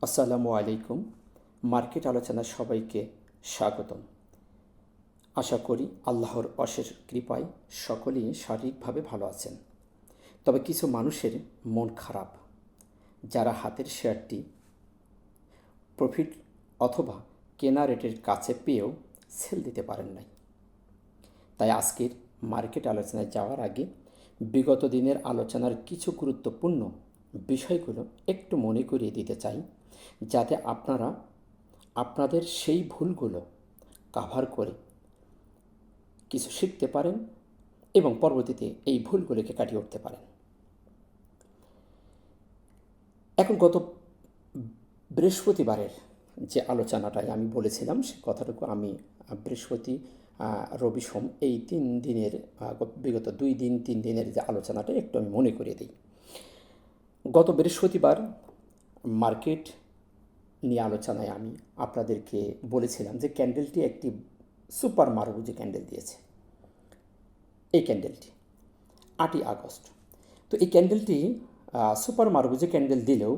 আসসালামু আলাইকুম। মার্কেট আলোচনায় সবাইকে স্বাগতম। আশা করি আল্লাহর অশেষ কৃপায় সকলেই শারীরিকভাবে ভালো আছেন। তবে কিছু মানুষের মন খারাপ, যারা হাতের শেয়ারটি প্রফিট অথবা কেনা রেটের কাছে পেয়েও সেল দিতে পারেন নাই। তাই আজকের মার্কেট আলোচনায় যাওয়ার আগে বিগত দিনের আলোচনার কিছু গুরুত্বপূর্ণ বিষয়গুলো একটু মনে করিয়ে দিতে চাই, যাতে আপনারা আপনাদের সেই ভুলগুলো কাভার করে কিছু শিখতে পারেন এবং পরবর্তীতে এই ভুলগুলোকে কাটিয়ে উঠতে পারেন। এখন গত বৃহস্পতিবারের যে আলোচনাটাই আমি বলেছিলাম, সে কথাটুকু আমি বৃহস্পতি রবি সোম এই 3 দিনের বিগত 2 দিন 3 দিনের যে আলোচনাটা একটু আমি মনে করিয়ে দিই। গত বৃহস্পতিবার মার্কেট নিয়ে আলোচনায় আমি আপনাদেরকে বলেছিলাম যে ক্যান্ডেলটি একটি সুপার মারবুজি ক্যান্ডেল দিয়েছে। এই ক্যান্ডেলটি 8ই আগস্ট। তো এই ক্যান্ডেলটি সুপার মারবুজি ক্যান্ডেল দিলেও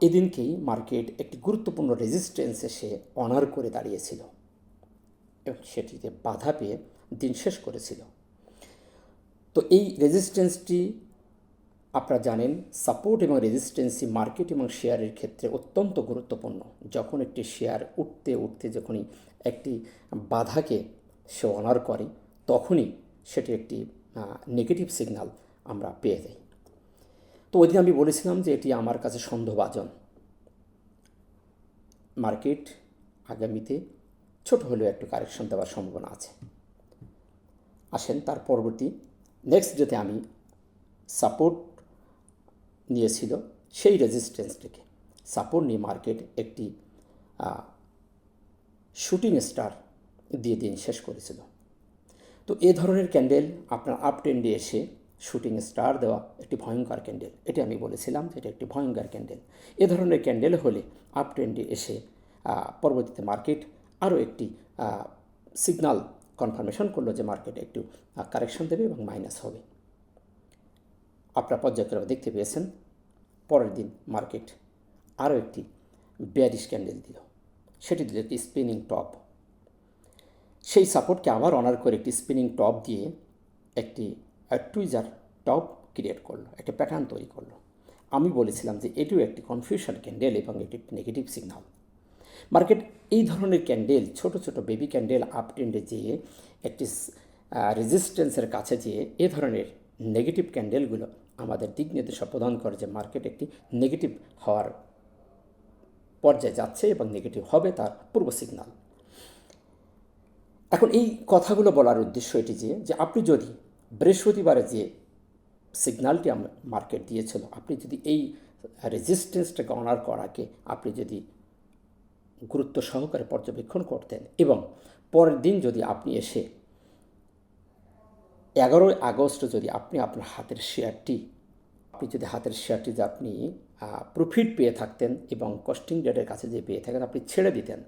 এদিনকেই মার্কেট একটি গুরুত্বপূর্ণ রেজিস্ট্যান্স এসে অনার করে দাঁড়িয়েছিল এবং সেটিতে বাধা পেয়ে দিন শেষ করেছিল। তো এই রেজিস্ট্যান্সটি আপনারা জানেন, সাপোর্ট এবং রেজিস্ট্যান্সই মার্কেট এবং শেয়ারের ক্ষেত্রে অত্যন্ত গুরুত্বপূর্ণ। যখন একটি শেয়ার উঠতে উঠতে যখনই একটি বাধাকে সে অনার করে, তখনই সেটি একটি নেগেটিভ সিগন্যাল আমরা পেয়ে যাই। তো ওই দিন আমি বলেছিলাম যে এটি আমার কাছে সন্দেহভাজন। মার্কেট আগামীতে ছোট হলেও একটু কারেকশন দেওয়ার সম্ভাবনা আছে। আসেন তার পরবর্তী নেক্সট ডেতে আমি সাপোর্ট নিয়েছিল সেই রেজিস্ট্যান্সটিকে সাপোর্ট নিয়ে মার্কেট একটি শুটিং স্টার দিয়ে দিন শেষ করেছিল। তো এ ধরনের ক্যান্ডেল আপনার আপ ট্রেন্ডে এসে শুটিং স্টার দেওয়া একটি ভয়ঙ্কর ক্যান্ডেল। এটি আমি বলেছিলাম যে এটা একটি ভয়ঙ্কর ক্যান্ডেল। এ ধরনের ক্যান্ডেল হলে আপ ট্রেন্ডে এসে পরবর্তীতে মার্কেট আরও একটি সিগনাল কনফার্মেশন করলো যে মার্কেট একটু কারেকশন দেবে এবং মাইনাস হবে। আপনারা পর্যায়ক্রমে দেখতে পেয়েছেন পরের দিন মার্কেট আরও একটি বেয়ারিশ ক্যান্ডেল দিল। সেটি দিল একটি স্পিনিং টপ। সেই সাপোর্টকে আবার অনার করে একটি স্পিনিং টপ দিয়ে একটি টুইজার টপ ক্রিয়েট করলো, একটা প্যাটার্ন তৈরি করলো। আমি বলেছিলাম যে এটিও একটি কনফিউশন ক্যান্ডেল এবং এটি নেগেটিভ সিগন্যাল। মার্কেট এই ধরনের ক্যান্ডেল, ছোট ছোট বেবি ক্যান্ডেল আপ ট্রেন্ডে যেয়ে একটি রেজিস্ট্যান্সের কাছে যেয়ে এ ধরনের নেগেটিভ ক্যান্ডেলগুলো আমাদের দিক নির্দেশনা প্রদান করে যে মার্কেট একটি নেগেটিভ হওয়ার পর্যায়ে যাচ্ছে এবং নেগেটিভ হবে তার পূর্ব সিগন্যাল। এখন এই কথাগুলো বলার উদ্দেশ্য এটি যে আপনি যদি বৃহস্পতিবারে যে সিগন্যালটি মার্কেট দিয়েছিল, আপনি যদি এই রেজিস্ট্যান্সটাকে অনার করাকে আপনি যদি গুরুত্ব সহকারে পর্যবেক্ষণ করতেন এবং পরের দিন যদি আপনি এসে 11ই আগস্ট যদি আপনি আপনার হাতের শেয়ারটি যে আপনি প্রফিট পেয়ে থাকতেন এবং কস্টিং রেটের কাছে যে পেয়ে থাকেন আপনি ছেড়ে দিতেন,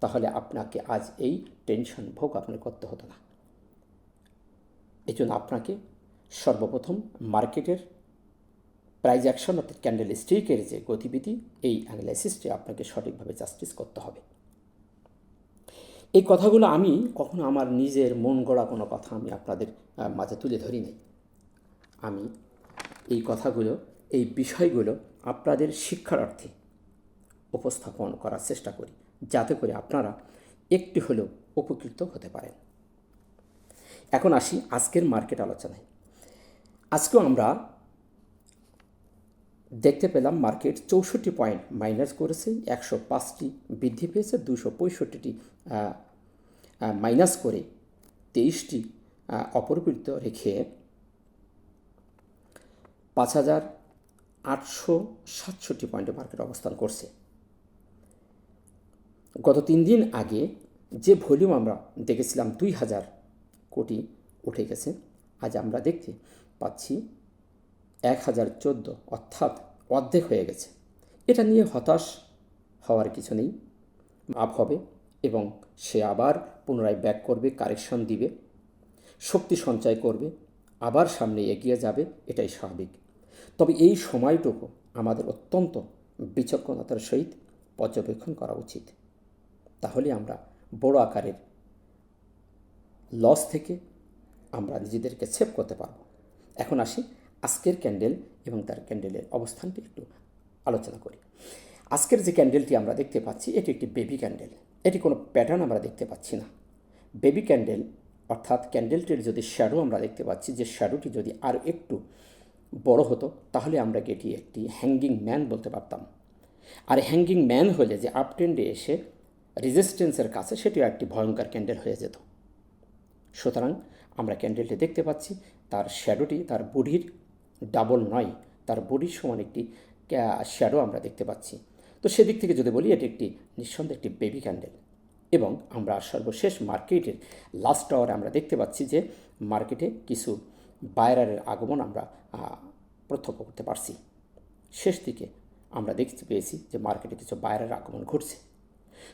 তাহলে আপনাকে আজ এই টেনশন ভোগ আপনাকে করতে হতো না। এই জন্য আপনাকে সর্বপ্রথম মার্কেটের প্রাইজ অ্যাকশন অর্থাৎ ক্যান্ডেল স্টিকের যে গতিবিধি, এই অ্যানালাইসিসটি আপনাকে সঠিকভাবে জাস্টিস করতে হবে। এই কথাগুলো আমি কখনো আমার নিজের মন গড়া কোনো কথা আমি আপনাদের মাঝে তুলে ধরি নাই। আমি এই কথাগুলো, এই বিষয়গুলো আপনাদের শিক্ষার্থে উপস্থাপন করার চেষ্টা করি, যাতে করে আপনারা একটু হলেও উপকৃত হতে পারেন। এখন আসি আজকের মার্কেট আলোচনায়। আজকেও আমরা দেখতে পেলাম মার্কেট 64 পয়েন্ট মাইনাস করেছে, 105টি বৃদ্ধি পেয়েছে, 265টি মাইনাস করে 23টি অপরিবর্তিত রেখে 5867 পয়েন্টে মার্কেট অবস্থান করছে। গত 3 দিন আগে যে ভলিউম আমরা দেখেছিলাম 2000 কোটি উঠে গেছে, আজ আমরা দেখতে পাচ্ছি 1014, অর্থাৎ অর্ধেক হয়ে গেছে। এটা নিয়ে হতাশ হওয়ার কিছু নেই। আপ হবে এবং সে আবার পুনরায় ব্যাক করবে, কারেকশন দিবে, শক্তি সঞ্চয় করবে, আবার সামনে এগিয়ে যাবে, এটাই স্বাভাবিক। তবে এই সময়টুকু আমাদের অত্যন্ত বিচক্ষণতার সহিত পর্যবেক্ষণ করা উচিত। তাহলে আমরা বড় আকারের লস থেকে আমরা নিজেদেরকে সেভ করতে পারব। এখন আসি আজকের ক্যান্ডেল এবং তার ক্যান্ডেলের অবস্থানটি একটু আলোচনা করি। আজকের যে ক্যান্ডেলটি আমরা দেখতে পাচ্ছি এটি একটি বেবি ক্যান্ডেল। এটি কোনো প্যাটার্ন আমরা দেখতে পাচ্ছি না। বেবি ক্যান্ডেল অর্থাৎ ক্যান্ডেলটির যদি শ্যাডো আমরা দেখতে পাচ্ছি, যে শ্যাডোটি যদি আর একটু বড় হতো তাহলে আমরা এটি একটি হ্যাঙ্গিং ম্যান বলতে পারতাম। আর হ্যাঙ্গিং ম্যান হলে যে আপ ট্রেন্ডে এসে রেজিস্ট্যান্সের কাছে সেটিও একটি ভয়ঙ্কর ক্যান্ডেল হয়ে যেত। সুতরাং আমরা ক্যান্ডেলটি দেখতে পাচ্ছি তার শ্যাডোটি তার বডির ডাবল নয়, তার বডির সমান একটি শ্যাডো আমরা দেখতে পাচ্ছি। তো সেদিক থেকে যদি বলি এটি একটি নিঃসন্দেহে একটি বেবি ক্যান্ডেল। এবং আমরা সর্বশেষ মার্কেটের লাস্ট আওয়ারে আমরা দেখতে পাচ্ছি যে মার্কেটে কিছু বায়ারের আগমন আমরা প্রত্যক্ষ করতে পারছি। শেষ দিকে আমরা দেখতে পেয়েছি যে মার্কেটে কিছু বায়ারের আগমন ঘটছে।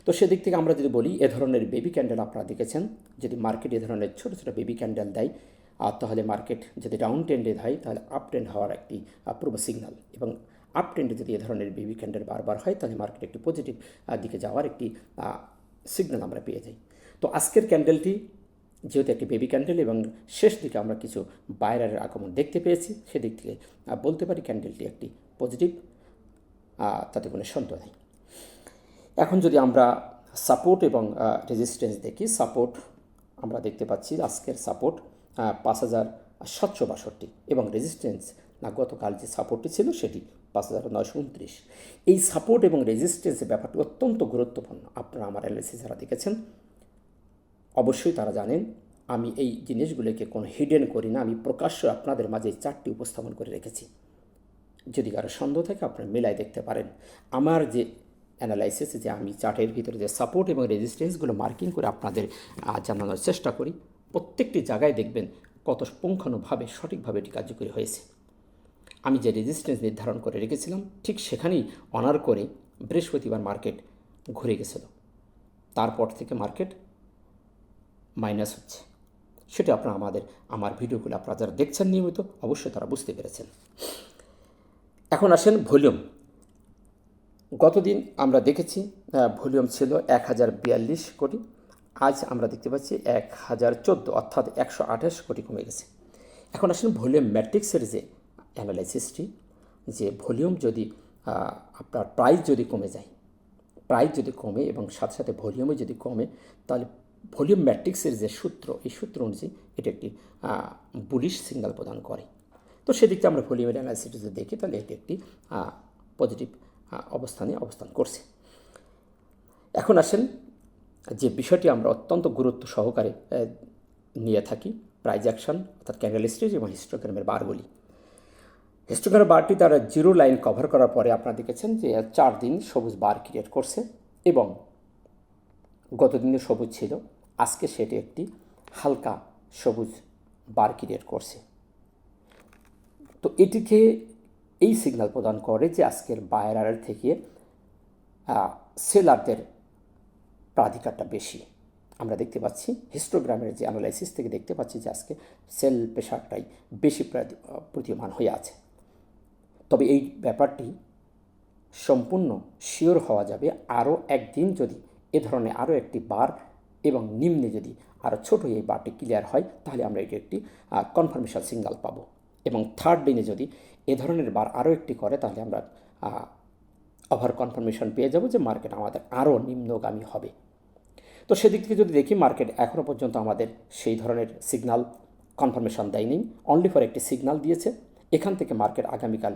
তো সেদিক থেকে আমরা যদি বলি এ ধরনের বেবি ক্যান্ডেল আপনারা দেখেছেন, যদি মার্কেট এ ধরনের ছোটো ছোটো বেবি ক্যান্ডেল দেয় তাহলে মার্কেট যদি ডাউন ট্রেন্ডে হয় তাহলে আপ ট্রেন্ড হওয়ার একটি পূর্ব সিগন্যাল, এবং আপ ট্রেন্ডে যদি এ ধরনের বেবি ক্যান্ডেল বারবার হয় তাহলে মার্কেট একটি পজিটিভ দিকে যাওয়ার একটি সিগন্যাল আমরা পেয়ে যাই। তো আজকের ক্যান্ডেলটি যেহেতু একটি বেবি ক্যান্ডেল এবং শেষ দিকে আমরা কিছু বায়ারের আগমন দেখতে পেয়েছি, সেদিক থেকে বলতে পারি ক্যান্ডেলটি একটি পজিটিভ, তাতে কোনো সন্দেহ নেই। এখন যদি আমরা সাপোর্ট এবং রেজিস্ট্যান্স দেখি, সাপোর্ট আমরা দেখতে পাচ্ছি আজকের সাপোর্ট 5762 এবং রেজিস্ট্যান্স গতকাল যে সাপোর্টটি ছিল সেটি 5929। এই সাপোর্ট এবং রেজিস্ট্যান্সের ব্যাপারটি অত্যন্ত গুরুত্বপূর্ণ। আপনারা আমার অ্যানালিসিস যারা দেখেছেন অবশ্যই তারা জানেন আমি এই জিনিসগুলোকে কোনো হিডেন করি না, আমি প্রকাশ্য আপনাদের মাঝে চারটি উপস্থাপন করে রেখেছি। যদি কারো সন্দেহ থাকে আপনারা মেলায় দেখতে পারেন। আমার যে অ্যানালাইসিস, যে আমি চার্টের ভিতরে যে সাপোর্ট এবং রেজিস্ট্যান্সগুলো মার্কিং করে আপনাদের জানানোর চেষ্টা করি, প্রত্যেকটি জায়গায় দেখবেন কত পুঙ্খানুভাবে সঠিকভাবে এটি কার্যকরী হয়েছে। আমি যে রেজিস্ট্যান্স নির্ধারণ করে রেখেছিলাম ঠিক সেখানেই অনার করে বৃহস্পতিবার মার্কেট ঘুরে গেছিল। তারপর থেকে মার্কেট মাইনাস হচ্ছে। সেটা আপনারা আমার ভিডিওগুলো আপনারা যারা দেখছেন নিয়মিত অবশ্যই তারা বুঝতে পেরেছেন। এখন আসেন ভলিউম। গতদিন আমরা দেখেছি ভলিউম ছিল 1042 কোটি, আজ আমরা দেখতে পাচ্ছি 1014, অর্থাৎ 128 কোটি কমে গেছে। এখন আসেন ভলিউম ম্যাট্রিক্সের যে অ্যানালাইসিসটি, যে ভলিউম যদি আপনার প্রাইস যদি কমে যায়, প্রাইস যদি কমে এবং সাথে সাথে ভলিউমে যদি কমে, তাহলে ভলিউম ম্যাট্রিক্সের যে সূত্র, এই সূত্র অনুযায়ী এটি একটি বুলিশ সিগন্যাল প্রদান করে। তো সেদিকটা আমরা ভলিউমের অ্যানালাইসিস যদি দেখি তাহলে এটি একটি পজিটিভ অবস্থানে অবস্থান করছে। এখন আসেন যে বিষয়টি আমরা অত্যন্ত গুরুত্ব সহকারে নিয়ে থাকি, প্রাইস অ্যাকশন অর্থাৎ ক্যান্ডেল স্টিচ এবং হিস্টোগ্রামের বারগুলি। হিস্টোগ্রামের বারটি তারা জিরো লাইন কভার করার পরে আপনারা দেখেছেন যে 4 দিন সবুজ বার ক্রিয়েট করছে এবং গত দিনে সবুজ ছিল, আজকে সেটি একটি হালকা সবুজ বার ক্রিয়েট করছে। তো এটিকে এই সিগন্যাল প্রদান করে যে আজকের বায়ারের থেকে সেলারদের প্রাধিকারটা বেশি। আমরা দেখতে পাচ্ছি হিস্টোগ্রামের যে অ্যানালাইসিস থেকে দেখতে পাচ্ছি যে আজকে সেল প্রেশারটাই বেশি প্রতীয়মান হয়ে আছে। তবে এই ব্যাপারটি সম্পূর্ণ শিওর হওয়া যাবে আরও একদিন যদি এ ধরনের আরও একটি বার এবং নিম্নে যদি আরও ছোটো এই বারটি ক্লিয়ার হয় তাহলে আমরা এটি একটি কনফার্মেশন সিগন্যাল পাবো। এবং থার্ড দিনে যদি এ ধরনের বার আরও একটি করে তাহলে আমরা ওভার কনফার্মেশন পেয়ে যাব যে মার্কেট আমাদের আরও নিম্নগামী হবে। তো সেদিক থেকে যদি দেখি মার্কেট এখনও পর্যন্ত আমাদের সেই ধরনের সিগন্যাল কনফার্মেশন দেয়নি, অনলি ফর একটি সিগন্যাল দিয়েছে। এখান থেকে মার্কেট আগামীকাল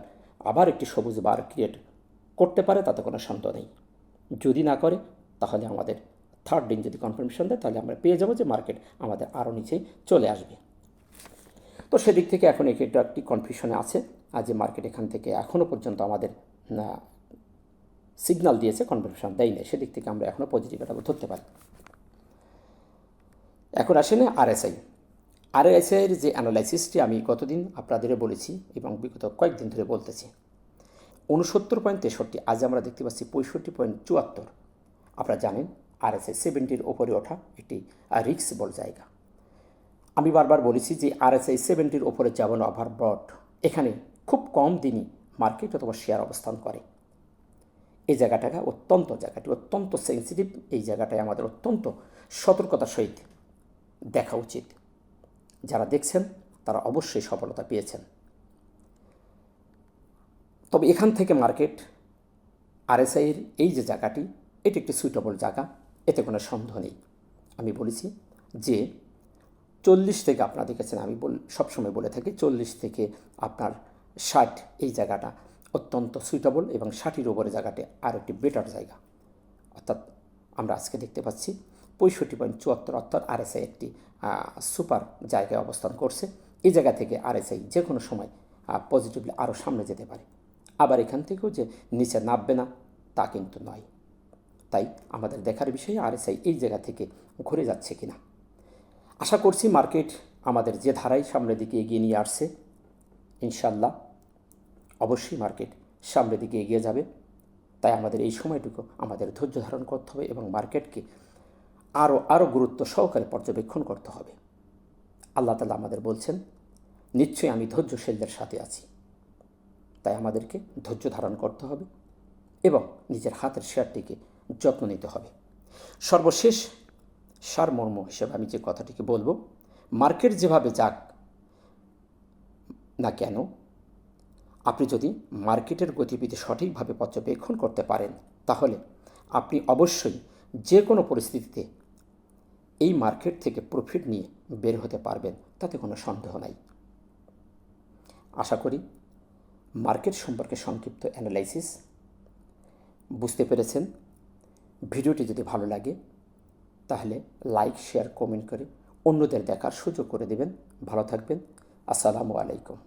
আবার একটি সবুজ বার ক্রিয়েট করতে পারে, তাতে কোনো সন্দেহ নেই। যদি না করে তাহলে আমাদের থার্ড দিন যদি কনফার্মেশন দেয় তাহলে আমরা পেয়ে যাব যে মার্কেট আমাদের আরও নিচেই চলে আসবে। তো সেদিক থেকে এখন এটা একটি কনফিউশনে আছে আর যে মার্কেট এখান থেকে এখনও পর্যন্ত আমাদের সিগন্যাল দিয়েছে, কনফার্মেশন দেয়নি। সেদিক থেকে আমরা এখনও পজিটিভ এটা ধরতে পারি। এখন আসেন আরএসআইয়ের যে অ্যানালাইসিসটি আমি গতদিন আপনাদের বলেছি এবং বিগত কয়েকদিন ধরে বলতেছি, 69.63, আজ আমরা দেখতে পাচ্ছি 65.74। আপনারা জানেন আরএসআই 70-র ওপরে ওঠা একটি রিস্কেবল জায়গা। আমি বারবার বলেছি যে আরএসআই 70-র ওপরে যেমন ওভারবট, এখানে খুব কম দিনই মার্কেট অথবা শেয়ার অবস্থান করে। এই জায়গাটি অত্যন্ত সেন্সিটিভ। এই জায়গাটায় আমাদের অত্যন্ত সতর্কতার সহিত দেখা উচিত। যারা দেখছেন তারা অবশ্যই সফলতা পেয়েছেন। তবে এখান থেকে মার্কেট আরএসআইয়ের এই যে জায়গাটি, এটি একটি সুইটেবল জায়গা, এতে কোনো সন্দেহ নেই। আমি বলেছি যে 40 থেকে, আপনারা দেখেছেন আমি সবসময় বলে থাকি 40 থেকে আপনার 60 এই জায়গাটা অত্যন্ত সুইটেবল, এবং 60-এর উপরে জায়গাটি আর একটি বেটার জায়গা। অর্থাৎ আমরা আজকে দেখতে পাচ্ছি 65.74, অর্থাৎ আরএসআই একটি সুপার জায়গায় অবস্থান করছে। এই জায়গা থেকে আরএসআই যে কোনো সময় পজিটিভলি আরও সামনে যেতে পারে। আবার এখান থেকেও যে নিচে নামবে না তা কিন্তু নয়। তাই আমাদের দেখার বিষয়ে আরএসআই এই জায়গা থেকে ঘুরে যাচ্ছে কিনা। আশা করছি মার্কেট আমাদের যে ধারায় সামনের দিকে এগিয়ে নিয়ে আসছে, ইনশাল্লাহ অবশ্যই মার্কেট সামনের দিকে এগিয়ে যাবে। তাই আমাদের এই সময়টুকু আমাদের ধৈর্য ধারণ করতে হবে এবং মার্কেটকে আরও গুরুত্ব সহকারে পর্যবেক্ষণ করতে হবে। আল্লাহ তাআলা আমাদের বলছেন, নিশ্চয়ই আমি ধৈর্যশীলদের সাথে আছি। তাই আমাদেরকে ধৈর্য ধারণ করতে হবে এবং নিজের হাতের শেয়ারটিকে যত্ন নিতে হবে। সর্বশেষ সারমর্ম হিসেবে আমি যে কথাটিকে বলবো, মার্কেট যেভাবে যাক না কেন, আপনি যদি মার্কেটের গতিবিধি সঠিকভাবে পর্যবেক্ষণ করতে পারেন, তাহলে আপনি অবশ্যই যে কোনো পরিস্থিতিতে এই মার্কেট থেকে প্রফিট নিয়ে বের হতে পারবেন, তাতে কোনো সন্দেহ নাই। আশা করি মার্কেট সম্পর্কে সংক্ষিপ্ত অ্যানালাইসিস বুঝতে পেরেছেন। ভিডিওটি যদি ভালো লাগে তাহলে লাইক, শেয়ার, কমেন্ট করে অন্যদের দেখার সুযোগ করে দেবেন। ভালো থাকবেন। আসসালামু আলাইকুম।